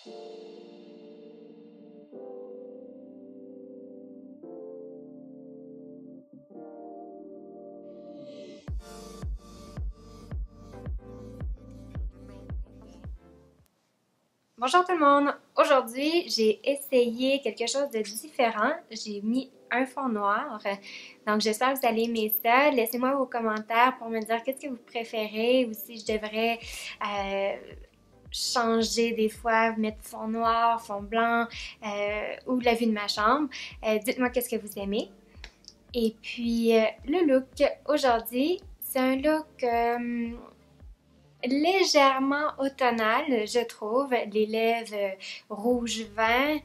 Bonjour tout le monde! Aujourd'hui, j'ai essayé quelque chose de différent. J'ai mis un fond noir. Donc, j'espère que vous allez aimer ça. Laissez-moi vos commentaires pour me dire qu'est-ce que vous préférez ou si je devrais changer des fois, mettre fond noir, fond blanc ou la vue de ma chambre. Dites-moi qu'est-ce que vous aimez. Et puis, le look aujourd'hui, c'est un look légèrement automnal, je trouve, les lèvres rouge vin.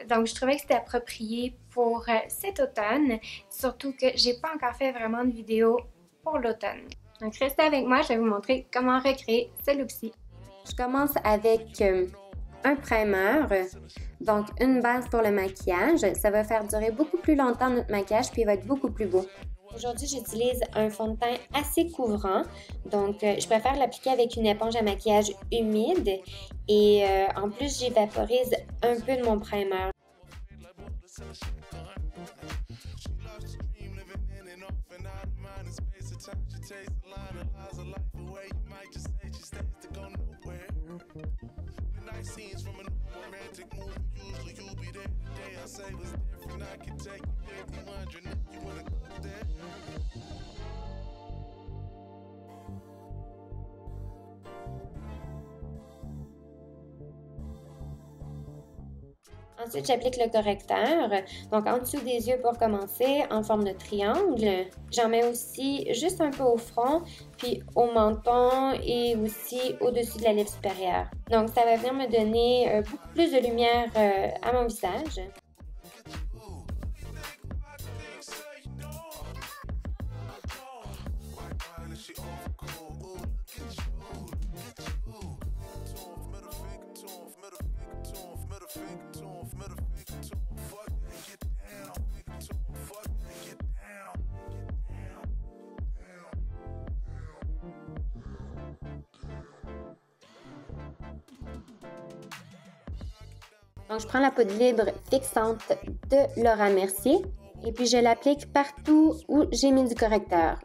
Donc, je trouvais que c'était approprié pour cet automne, surtout que j'ai pas encore fait vraiment de vidéo pour l'automne. Donc, restez avec moi, je vais vous montrer comment recréer ce look-ci. Je commence avec un primer, donc une base pour le maquillage. Ça va faire durer beaucoup plus longtemps notre maquillage, puis il va être beaucoup plus beau. Aujourd'hui, j'utilise un fond de teint assez couvrant, donc je préfère l'appliquer avec une éponge à maquillage humide et en plus, j'évaporise un peu de mon primer. Ensuite, j'applique le correcteur, donc en dessous des yeux pour commencer, en forme de triangle. J'en mets aussi juste un peu au front, puis au menton et aussi au-dessus de la lèvre supérieure. Donc, ça va venir me donner beaucoup plus de lumière à mon visage. Donc, je prends la poudre libre fixante de Laura Mercier et puis je l'applique partout où j'ai mis du correcteur.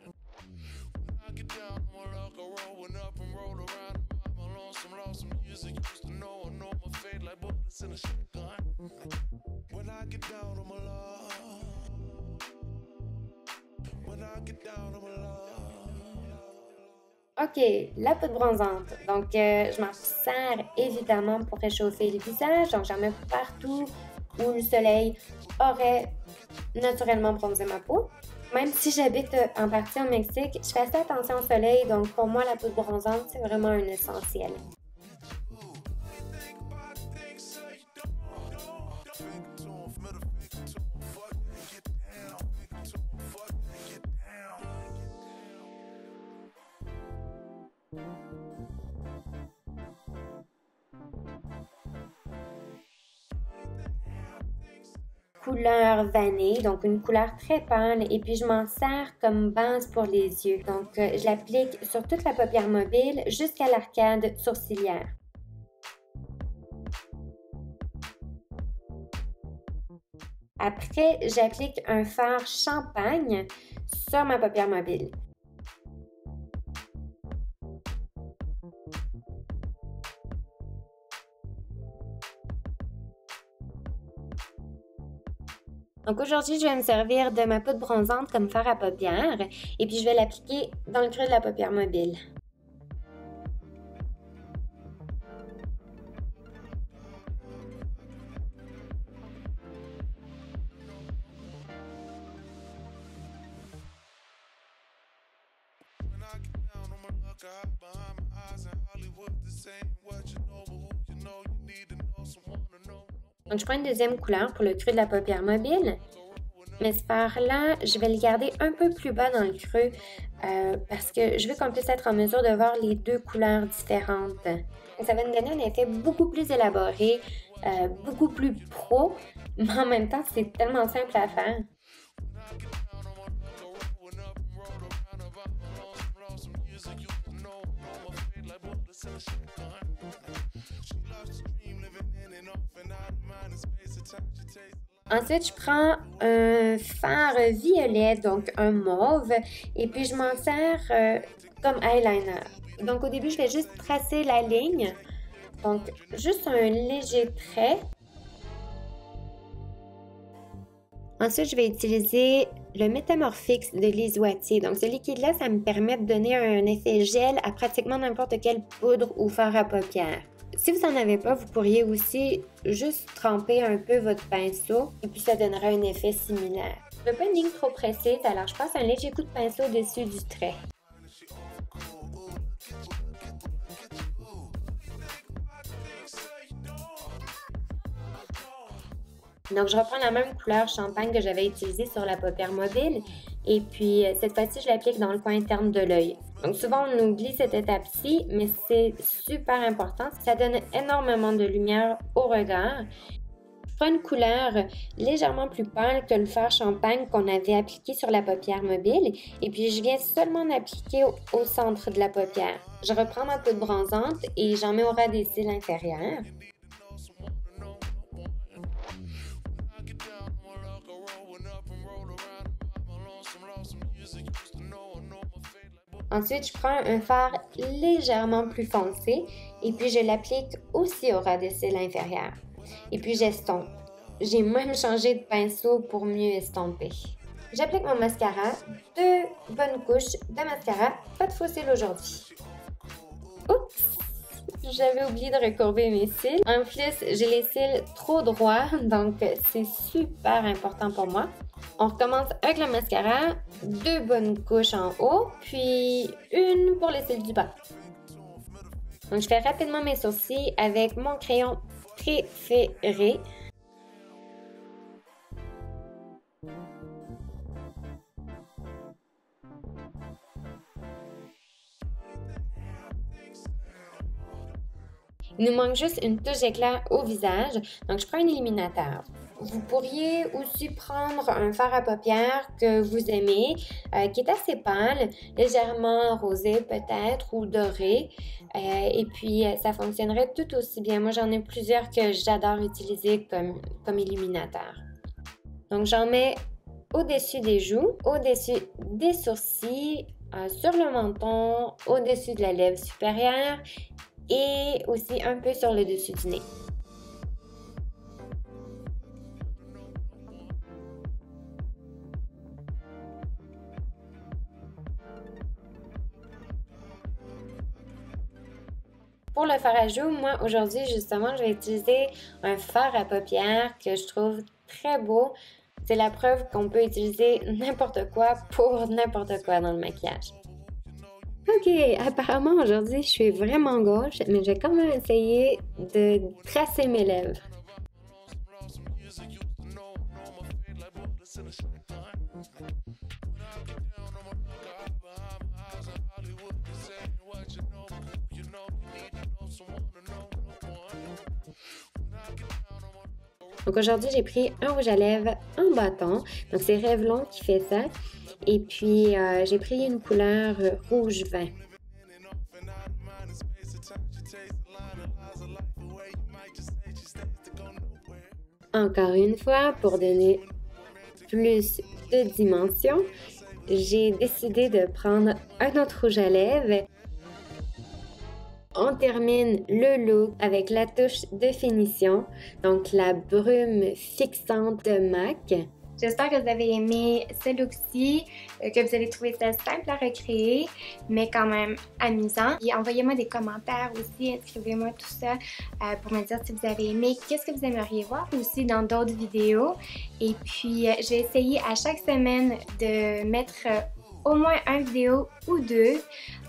Ok, la poudre bronzante. Donc, je m'en sers évidemment pour réchauffer le visage. Donc, j'en mets partout où le soleil aurait naturellement bronzé ma peau. Même si j'habite en partie au Mexique, je fais assez attention au soleil. Donc, pour moi, la poudre bronzante, c'est vraiment un essentiel. Couleur vanille, donc une couleur très pâle, et puis je m'en sers comme base pour les yeux. Donc, je l'applique sur toute la paupière mobile jusqu'à l'arcade sourcilière. Après, j'applique un fard champagne sur ma paupière mobile. Donc aujourd'hui, je vais me servir de ma poudre bronzante comme fard à paupières et puis je vais l'appliquer dans le creux de la paupière mobile. Donc, je prends une deuxième couleur pour le creux de la paupière mobile. Mais ce fard-là, je vais le garder un peu plus bas dans le creux parce que je veux qu'on puisse être en mesure de voir les deux couleurs différentes. Donc, ça va nous donner un effet beaucoup plus élaboré, beaucoup plus pro, mais en même temps, c'est tellement simple à faire. Ensuite, je prends un fard violet, donc un mauve, et puis je m'en sers comme eyeliner. Donc au début, je vais juste tracer la ligne, donc juste un léger trait. Ensuite, je vais utiliser le Métamorphix de Lise Wattier. Donc, ce liquide-là, ça me permet de donner un effet gel à pratiquement n'importe quelle poudre ou fard à paupières. Si vous n'en avez pas, vous pourriez aussi juste tremper un peu votre pinceau et puis ça donnera un effet similaire. Je veux pas une ligne trop précise, alors je passe un léger coup de pinceau au-dessus du trait. Donc, je reprends la même couleur champagne que j'avais utilisée sur la paupière mobile et puis cette fois-ci, je l'applique dans le coin interne de l'œil. Donc, souvent, on oublie cette étape-ci, mais c'est super important. Ça donne énormément de lumière au regard. Je prends une couleur légèrement plus pâle que le fard champagne qu'on avait appliqué sur la paupière mobile et puis je viens seulement l'appliquer au centre de la paupière. Je reprends ma poudre bronzante et j'en mets au ras des cils inférieurs. Ensuite, je prends un fard légèrement plus foncé et puis je l'applique aussi au ras des cils inférieurs. Et puis j'estompe. J'ai même changé de pinceau pour mieux estomper. J'applique mon mascara, 2 bonnes couches de mascara, pas de faux cils aujourd'hui. Oups! J'avais oublié de recourber mes cils. En plus, j'ai les cils trop droits, donc c'est super important pour moi. On recommence avec le mascara, 2 bonnes couches en haut, puis une pour les cils du bas. Donc, je fais rapidement mes sourcils avec mon crayon préféré. Il nous manque juste une touche d'éclair au visage, donc je prends un illuminateur. Vous pourriez aussi prendre un fard à paupières que vous aimez, qui est assez pâle, légèrement rosé peut-être ou doré, et puis ça fonctionnerait tout aussi bien. Moi, j'en ai plusieurs que j'adore utiliser comme illuminateur. Donc, j'en mets au-dessus des joues, au-dessus des sourcils, sur le menton, au-dessus de la lèvre supérieure et aussi un peu sur le dessus du nez. Pour le fard à joues, moi aujourd'hui justement, je vais utiliser un fard à paupières que je trouve très beau. C'est la preuve qu'on peut utiliser n'importe quoi pour n'importe quoi dans le maquillage. Ok, apparemment aujourd'hui je suis vraiment gauche, mais j'ai quand même essayé de tracer mes lèvres. Donc aujourd'hui, j'ai pris un rouge à lèvres en bâton. Donc c'est Revlon qui fait ça. Et puis j'ai pris une couleur rouge vin. Encore une fois, pour donner plus de dimension, j'ai décidé de prendre un autre rouge à lèvres. On termine le look avec la touche de finition, donc la brume fixante de MAC. J'espère que vous avez aimé ce look-ci, que vous avez trouvé ça simple à recréer, mais quand même amusant. Et envoyez-moi des commentaires aussi, inscrivez-moi tout ça pour me dire si vous avez aimé, qu'est-ce que vous aimeriez voir aussi dans d'autres vidéos. Et puis, je vais essayer à chaque semaine de mettre au moins une vidéo ou 2.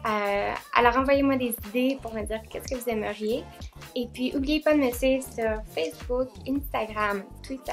Alors envoyez-moi des idées pour me dire qu'est-ce que vous aimeriez. Et puis n'oubliez pas de me suivre sur Facebook, Instagram, Twitter.